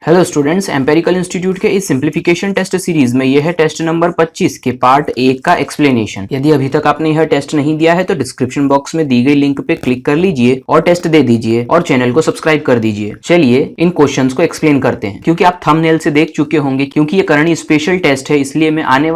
Hello students, empirical institute के इस simplification test series में यह है टेस्ट नंबर 25 के पार्ट 1 का एक्सप्लेनेशन। यदि अभी तक आपने यह टेस्ट नहीं दिया है तो डिस्क्रिप्शन बॉक्स में दी गई लिंक पे क्लिक कर लीजिए और टेस्ट दे दीजिए और चैनल को सब्सक्राइब कर दीजिए। चलिए इन क्वेश्चंस को एक्सप्लेन करते हैं। क्योंकि आप थंबनेल से देख चुके होंगे, क्योंकि ये करणी स्पेशल टेस्ट है, इसलिए मैं आने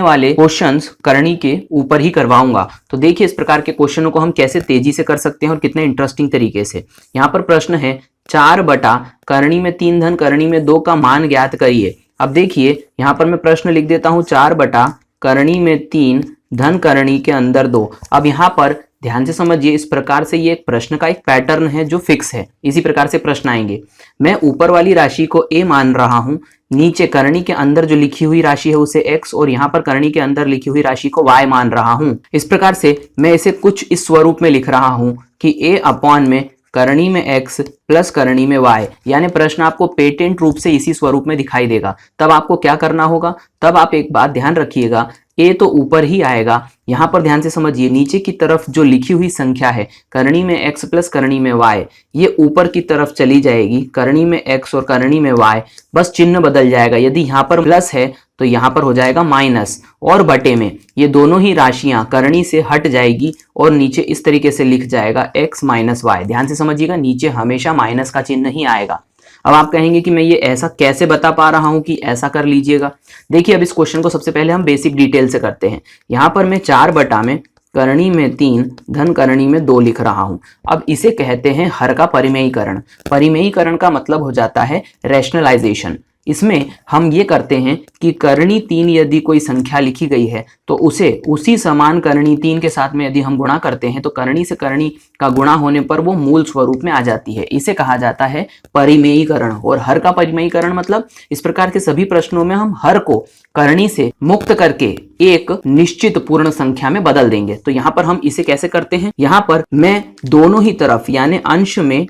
वाले क्वेश्चन करणी के ऊपर ही करवाऊंगा। तो देखिए इस प्रकार के क्वेश्चनों को हम कैसे तेजी से कर सकते हैं और कितने इंटरेस्टिंग तरीके से। यहाँ पर प्रश्न है 4 बटा करणी में 3 धन करणी में 2 का मान ज्ञात करिए। अब देखिए यहाँ पर मैं प्रश्न लिख देता हूं 4 बटा करणी में 3 धन करणी के अंदर 2। अब यहाँ पर ध्यान से समझिए, इस प्रकार से ये एक प्रश्न का एक पैटर्न है जो फिक्स है। इसी प्रकार से प्रश्न आएंगे। मैं ऊपर वाली राशि को a मान रहा हूं, नीचे करणी के अंदर जो लिखी हुई राशि है उसे x और यहाँ पर करणी के अंदर लिखी हुई राशि को y मान रहा हूं। इस प्रकार से मैं इसे कुछ इस स्वरूप में लिख रहा हूं कि a अपॉन में करणी में x प्लस करणी में y, यानी प्रश्न आपको पेटेंट रूप से इसी स्वरूप में दिखाई देगा। तब आपको क्या करना होगा, तब आप एक बात ध्यान रखिएगा, a तो ऊपर ही आएगा। यहाँ पर ध्यान से समझिए, नीचे की तरफ जो लिखी हुई संख्या है करणी में x प्लस करणी में y, ये ऊपर की तरफ चली जाएगी करणी में x और करणी में y, बस चिन्ह बदल जाएगा। यदि यहाँ पर प्लस है तो यहाँ पर हो जाएगा माइनस, और बटे में ये दोनों ही राशियां करणी से हट जाएगी और नीचे इस तरीके से लिख जाएगा x माइनस वाई। ध्यान से समझिएगा, नीचे हमेशा माइनस का चिन्ह ही आएगा। अब आप कहेंगे कि मैं ये ऐसा कैसे बता पा रहा हूं कि ऐसा कर लीजिएगा। देखिए अब इस क्वेश्चन को सबसे पहले हम बेसिक डिटेल से करते हैं। यहाँ पर मैं 4 बटा में करणी में 3 धन करणी में 2 लिख रहा हूं। अब इसे कहते हैं हर का परिमेयीकरण। परिमेयीकरण का मतलब हो जाता है रैशनलाइजेशन। इसमें हम ये करते हैं कि करणी 3 यदि कोई संख्या लिखी गई है तो उसे उसी समान करणी 3 के साथ में यदि हम गुणा करते हैं तो करणी से करणी का गुणा होने पर वो मूल स्वरूप में आ जाती है। इसे कहा जाता है परिमेयीकरण। और हर का परिमेयीकरण मतलब इस प्रकार के सभी प्रश्नों में हम हर को करणी से मुक्त करके एक निश्चित पूर्ण संख्या में बदल देंगे। तो यहाँ पर हम इसे कैसे करते हैं, यहाँ पर मैं दोनों ही तरफ यानी अंश में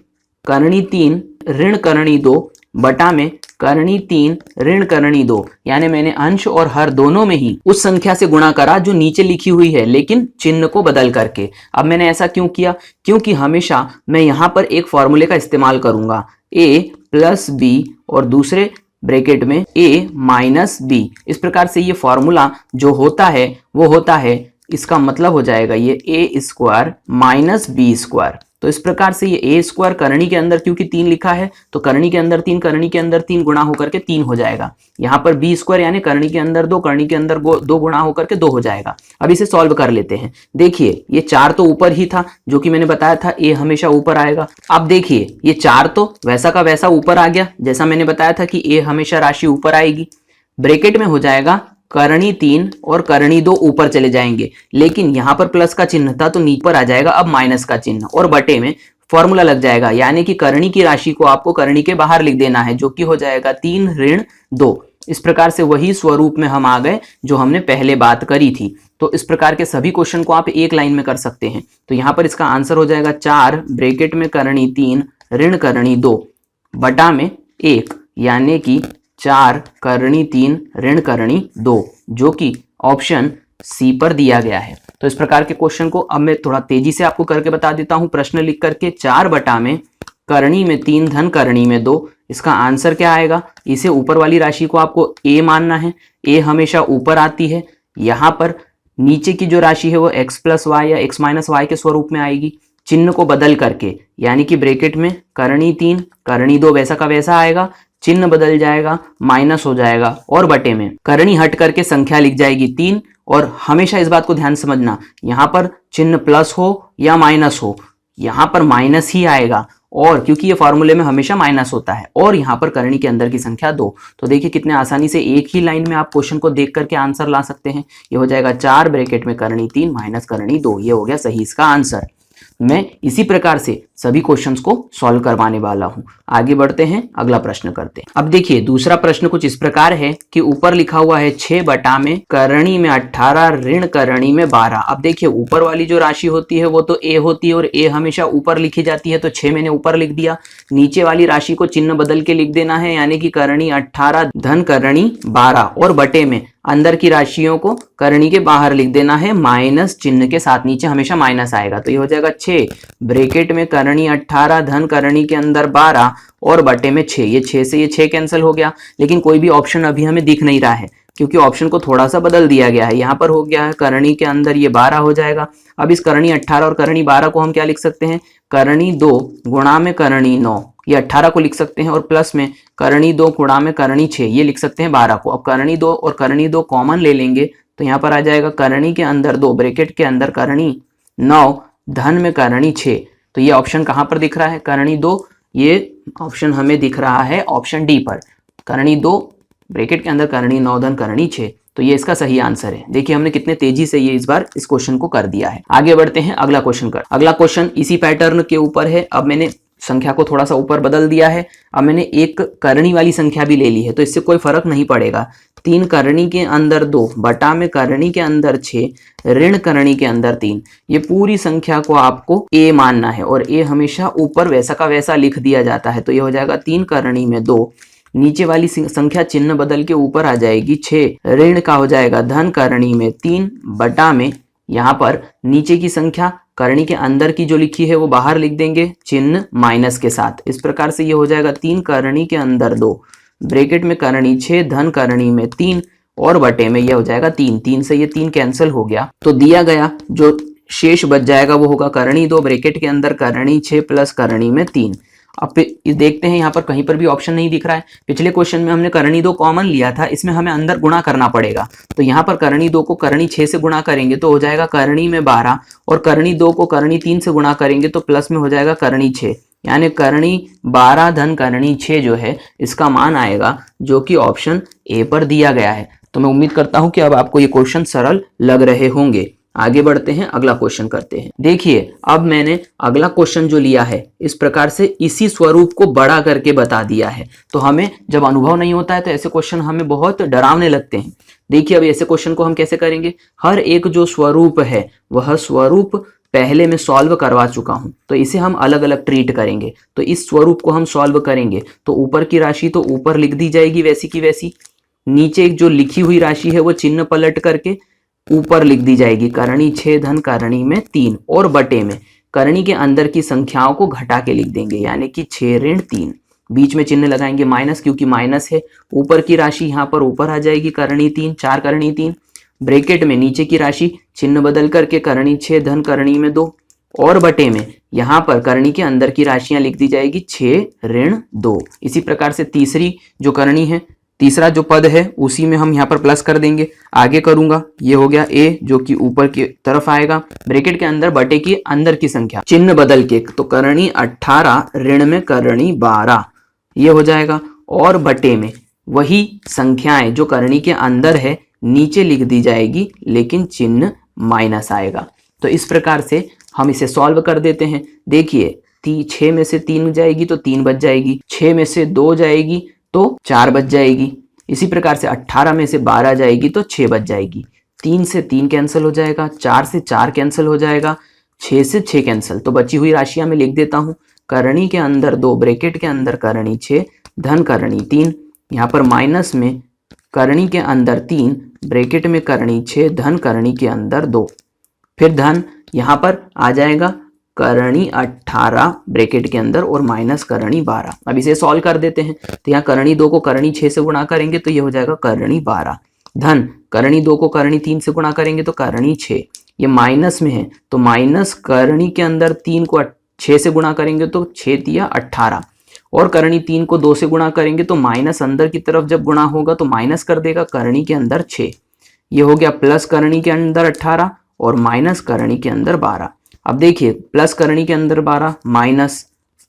करणी 3 ऋण करणी 2 बटा में करणी 3 ऋण करणी 2, यानी मैंने अंश और हर दोनों में ही उस संख्या से गुणा करा जो नीचे लिखी हुई है, लेकिन चिन्ह को बदल करके। अब मैंने ऐसा क्यों किया, क्योंकि हमेशा मैं यहाँ पर एक फॉर्मूले का इस्तेमाल करूंगा, a प्लस बी और दूसरे ब्रैकेट में a माइनस बी। इस प्रकार से ये फॉर्मूला जो होता है वो होता है, इसका मतलब हो जाएगा ये a square minus B square. तो इस प्रकार से ये a स्क्वायर करणी के अंदर क्योंकि 3 लिखा है तो करणी के अंदर 3 करणी के अंदर 3 गुणा होकर के 3 हो जाएगा। यहाँ पर b स्क्वायर यानी करणी के अंदर 2 करणी के अंदर 2 गुणा होकर के 2 हो जाएगा। अब इसे सॉल्व कर लेते हैं। देखिए ये 4 तो ऊपर ही था, जो कि मैंने बताया था a हमेशा ऊपर आएगा। अब देखिए ये 4 तो वैसा का वैसा ऊपर आ गया, जैसा मैंने बताया था कि a हमेशा राशि ऊपर आएगी। ब्रैकेट में हो जाएगा करणी 3 और करणी 2 ऊपर चले जाएंगे, लेकिन यहाँ पर प्लस का चिन्ह था तो नीचे पर आ जाएगा अब माइनस का चिन्ह, और बटे में फॉर्मूला लग जाएगा, यानी कि करणी की राशि को आपको करणी के बाहर लिख देना है, जो कि हो जाएगा 3 ऋण 2। इस प्रकार से वही स्वरूप में हम आ गए जो हमने पहले बात करी थी। तो इस प्रकार के सभी क्वेश्चन को आप एक लाइन में कर सकते हैं। तो यहाँ पर इसका आंसर हो जाएगा 4 ब्रैकेट में करणी 3 ऋण करणी 2 बटा में 1, यानी कि 4 करणी 3 ऋण करणी 2, जो कि ऑप्शन सी पर दिया गया है। तो इस प्रकार के क्वेश्चन को अब मैं थोड़ा तेजी से आपको करके बता देता हूं। प्रश्न लिख करके 4 बटा में करणी में 3 धन करणी में 2, इसका आंसर क्या आएगा, इसे ऊपर वाली राशि को आपको a मानना है। a हमेशा ऊपर आती है। यहाँ पर नीचे की जो राशि है वो x प्लस वाई या x माइनस वाई के स्वरूप में आएगी, चिन्ह को बदल करके, यानी कि ब्रैकेट में करणी 3 करणी 2 वैसा का वैसा आएगा, चिन्ह बदल जाएगा, माइनस हो जाएगा, और बटे में करणी हट करके संख्या लिख जाएगी 3। और हमेशा इस बात को ध्यान समझना, यहाँ पर चिन्ह प्लस हो या माइनस हो, यहाँ पर माइनस ही आएगा, और क्योंकि ये फॉर्मूले में हमेशा माइनस होता है, और यहाँ पर करणी के अंदर की संख्या 2। तो देखिए कितने आसानी से एक ही लाइन में आप क्वेश्चन को देख करके आंसर ला सकते हैं। ये हो जाएगा 4 ब्रैकेट में करणी 3 माइनस करणी 2, ये हो गया सही इसका आंसर। मैं इसी प्रकार से सभी क्वेश्चंस को सॉल्व करवाने वाला हूं। आगे बढ़ते हैं, अगला प्रश्न करते हैं। अब देखिए दूसरा प्रश्न कुछ इस प्रकार है कि ऊपर लिखा हुआ है 6 बटा में करणी में 18 ऋण करणी में 12। अब देखिए ऊपर वाली जो राशि होती है वो तो a होती है और a हमेशा ऊपर लिखी जाती है, तो 6 मैंने ऊपर लिख दिया। नीचे वाली राशि को चिन्ह बदल के लिख देना है, यानी कि करणी 18 धन करणी 12, और बटे में अंदर की राशियों को करणी के बाहर लिख देना है माइनस चिन्ह के साथ, नीचे हमेशा माइनस आएगा। तो ये हो जाएगा 6 ब्रैकेट में करणी करणी 18 धन करणी के अंदर 12 और बटे में 6। ये 6 से ये 6 कैंसिल हो गया, लेकिन कोई भी ऑप्शन अभी हमें दिख नहीं रहा है क्योंकि ऑप्शन को थोड़ा सा बदल दिया गया है। यहाँ पर हो गया है करणी के अंदर ये 12 हो जाएगा। अब इस करणी 18 और करणी 12 को हम क्या लिख सकते हैं, करणी 2 गुणा में करणी 9, ये 18 को लिख सकते हैं, और प्लस में करणी 2 गुणा में करणी 6, ये लिख सकते हैं 12 को। अब करणी 2 और करणी 2 कॉमन ले लेंगे तो यहाँ पर आ जाएगा करणी के अंदर 2 ब्रैकेट के अंदर करणी 9 धन में करणी 6। तो ये ऑप्शन कहाँ पर दिख रहा है, करणी 2, ये ऑप्शन हमें दिख रहा है ऑप्शन डी पर, करणी 2 ब्रैकेट के अंदर करणी 9 धन करणी 6। तो ये इसका सही आंसर है। देखिए हमने कितने तेजी से ये इस बार इस क्वेश्चन को कर दिया है। आगे बढ़ते हैं अगला क्वेश्चन कर। अगला क्वेश्चन इसी पैटर्न के ऊपर है। अब मैंने संख्या को थोड़ा सा ऊपर बदल दिया है। अब मैंने एक करणी वाली संख्या भी ले ली है, तो इससे कोई फर्क नहीं पड़ेगा। 3 करणी के अंदर 2 बटा में करणी के अंदर 6 ऋण करणी के अंदर 3। ये पूरी संख्या को आपको ए मानना है, और ए हमेशा ऊपर वैसा का वैसा लिख दिया जाता है। तो ये हो जाएगा 3 करणी में 2, नीचे वाली संख्या चिन्ह बदल के ऊपर आ जाएगी 6, ऋण का हो जाएगा धन करणी में 3 बटा में, यहाँ पर नीचे की संख्या करणी के अंदर की जो लिखी है वो बाहर लिख देंगे चिन्ह माइनस के साथ। इस प्रकार से ये हो जाएगा 3 करणी के अंदर 2 ब्रैकेट में करणी 6 धन करणी में 3 और बटे में ये हो जाएगा 3। 3 से ये 3 कैंसिल हो गया, तो दिया गया जो शेष बच जाएगा वो होगा करणी 2 ब्रैकेट के अंदर करणी 6 प्लस करणी में 3। अब देखते हैं यहाँ पर कहीं पर भी ऑप्शन नहीं दिख रहा है। पिछले क्वेश्चन में हमने करणी 2 कॉमन लिया था, इसमें हमें अंदर गुणा करना पड़ेगा। तो यहाँ पर करणी 2 को करणी 6 से गुणा करेंगे तो हो जाएगा करणी में 12, और करणी 2 को करणी 3 से गुणा करेंगे तो प्लस में हो जाएगा करणी 6, यानी करणी 12 धन करणी 6 जो है इसका मान आएगा, जो कि ऑप्शन ए पर दिया गया है। तो मैं उम्मीद करता हूं कि अब आपको ये क्वेश्चन सरल लग रहे होंगे। आगे बढ़ते हैं, अगला क्वेश्चन करते हैं। देखिए अब मैंने अगला क्वेश्चन जो लिया है इस प्रकार से इसी स्वरूप को बड़ा करके बता दिया है। तो हमें जब अनुभव नहीं होता है तो ऐसे क्वेश्चन हमें बहुत डरावने लगते हैं। देखिए अब ऐसे क्वेश्चन को हम कैसे करेंगे, हर एक जो स्वरूप है वह स्वरूप पहले मैं सॉल्व करवा चुका हूं, तो इसे हम अलग अलग ट्रीट करेंगे। तो इस स्वरूप को हम सॉल्व करेंगे तो ऊपर की राशि तो ऊपर लिख दी जाएगी वैसी की वैसी, नीचे जो लिखी हुई राशि है वो चिन्ह पलट करके ऊपर लिख दी जाएगी करणी 6 धन करणी में 3, और बटे में करणी के अंदर की संख्याओं को घटा के लिख देंगे, यानी कि 6 ऋण 3, बीच में चिन्ह लगाएंगे माइनस क्योंकि माइनस है। ऊपर की राशि यहाँ पर ऊपर आ जाएगी करणी 3 4 करणी 3, ब्रैकेट में नीचे की राशि चिन्ह बदल करके करणी 6 धन करणी में 2, और बटे में यहाँ पर करणी के अंदर की राशियां लिख दी जाएगी 6 ऋण 2। इसी प्रकार से तीसरी जो करणी है, तीसरा जो पद है उसी में हम यहाँ पर प्लस कर देंगे। आगे करूंगा, ये हो गया ए जो कि ऊपर की तरफ आएगा, ब्रैकेट के अंदर बटे की अंदर की संख्या चिन्ह बदल के, तो करणी 18 ऋण में करणी 12 ये हो जाएगा, और बटे में वही संख्याएं जो करणी के अंदर है नीचे लिख दी जाएगी लेकिन चिन्ह माइनस आएगा। तो इस प्रकार से हम इसे सॉल्व कर देते हैं। देखिए 6 में से 3 जाएगी तो 3 बच जाएगी, 6 में से 2 जाएगी तो 4 बच जाएगी, इसी प्रकार से 18 में से 12 जाएगी तो 6 बच जाएगी, 3 से 3 कैंसिल हो जाएगा, 4 से 4 कैंसिल हो जाएगा, 6 से 6 कैंसिल। तो बची हुई राशियां मैं लिख देता हूं, करणी के अंदर 2 ब्रैकेट के अंदर करणी 6 धन करणी 3, यहाँ पर माइनस में करणी के अंदर 3 ब्रैकेट में करणी 6 धन करणी के अंदर 2, फिर धन यहाँ पर आ जाएगा करणी 18 ब्रैकेट के अंदर और माइनस करणी 12। अब इसे सॉल्व कर देते हैं, तो यहाँ करणी 2 को करणी 6 से गुणा करेंगे तो ये हो जाएगा करणी 12, धन करणी 2 को करणी 3 से गुणा करेंगे तो करणी 6, ये माइनस में है तो माइनस करणी के अंदर 3 को 6 से गुणा करेंगे तो 6 तिया 18, और करणी 3 को 2 से गुणा करेंगे तो माइनस अंदर की तरफ जब गुणा होगा तो माइनस कर देगा करणी के अंदर 6, ये हो गया प्लस करणी के अंदर 18 और माइनस करणी के अंदर 12। अब देखिए प्लस करणी के अंदर 12 minus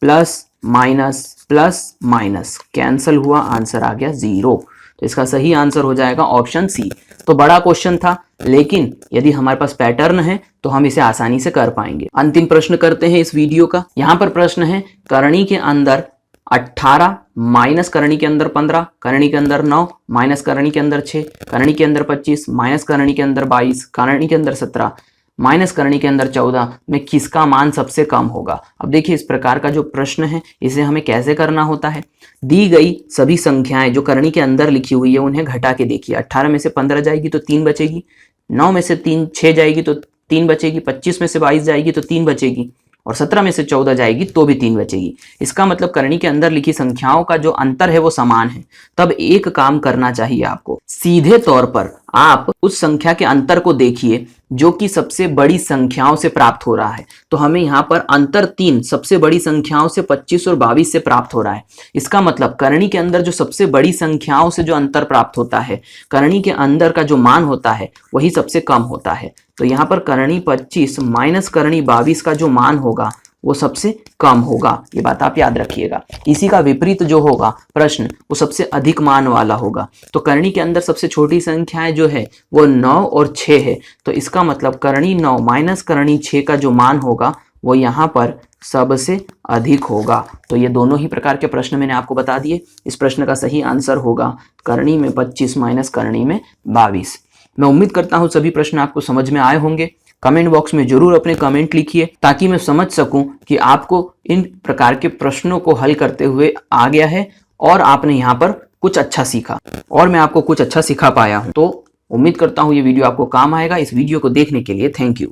plus minus plus minus cancel हुआ, आंसर आ गया 0। तो इसका सही आंसर हो जाएगा ऑप्शन सी। तो बड़ा क्वेश्चन था, लेकिन यदि हमारे पास पैटर्न है तो हम इसे आसानी से कर पाएंगे। अंतिम प्रश्न करते हैं इस वीडियो का। यहाँ पर प्रश्न है करणी के अंदर 18 माइनस करणी के अंदर 15, करणी के अंदर 9 माइनस करणी के अंदर 6, करणी के अंदर 25 माइनस करणी के अंदर 22, करणी के अंदर 17 माइनस करणी के अंदर 14 में किसका मान सबसे कम होगा। अब देखिए इस प्रकार का जो प्रश्न है इसे हमें कैसे करना होता है। दी गई सभी संख्याएं जो करणी के अंदर लिखी हुई है उन्हें घटा के देखिए। 18 में से 15 जाएगी तो 3 बचेगी, 9 में से 6 जाएगी तो 3 बचेगी, 25 में से 22 जाएगी तो 3 बचेगी, और 17 में से 14 जाएगी तो भी 3 बचेगी। इसका मतलब करणी के अंदर लिखी संख्याओं का जो अंतर है वो समान है। तब एक काम करना चाहिए आपको, सीधे तौर पर आप उस संख्या के अंतर को देखिए जो कि सबसे बड़ी संख्याओं से प्राप्त हो रहा है। तो हमें यहाँ पर अंतर 3 सबसे बड़ी संख्याओं से 25 और 22 से प्राप्त हो रहा है। इसका मतलब करणी के अंदर जो सबसे बड़ी संख्याओं से जो अंतर प्राप्त होता है, करणी के अंदर का जो मान होता है वही सबसे कम होता है। तो यहाँ पर करणी 25 माइनस करणी 22 का जो मान होगा वो सबसे कम होगा, ये बात आप याद रखिएगा। इसी का विपरीत जो होगा प्रश्न, वो सबसे अधिक मान वाला होगा। तो करणी के अंदर सबसे छोटी संख्याएं जो है वो 9 और 6 है। तो इसका मतलब करणी 9 माइनस करणी 6 का जो मान होगा वो यहाँ पर सबसे अधिक होगा। तो ये दोनों ही प्रकार के प्रश्न मैंने आपको बता दिए। इस प्रश्न का सही आंसर होगा करणी में 25 माइनस करणी में 22। मैं उम्मीद करता हूं सभी प्रश्न आपको समझ में आए होंगे। कमेंट बॉक्स में जरूर अपने कमेंट लिखिए ताकि मैं समझ सकूं कि आपको इन प्रकार के प्रश्नों को हल करते हुए आ गया है और आपने यहाँ पर कुछ अच्छा सीखा और मैं आपको कुछ अच्छा सिखा पाया हूं। तो उम्मीद करता हूं ये वीडियो आपको काम आएगा। इस वीडियो को देखने के लिए थैंक यू।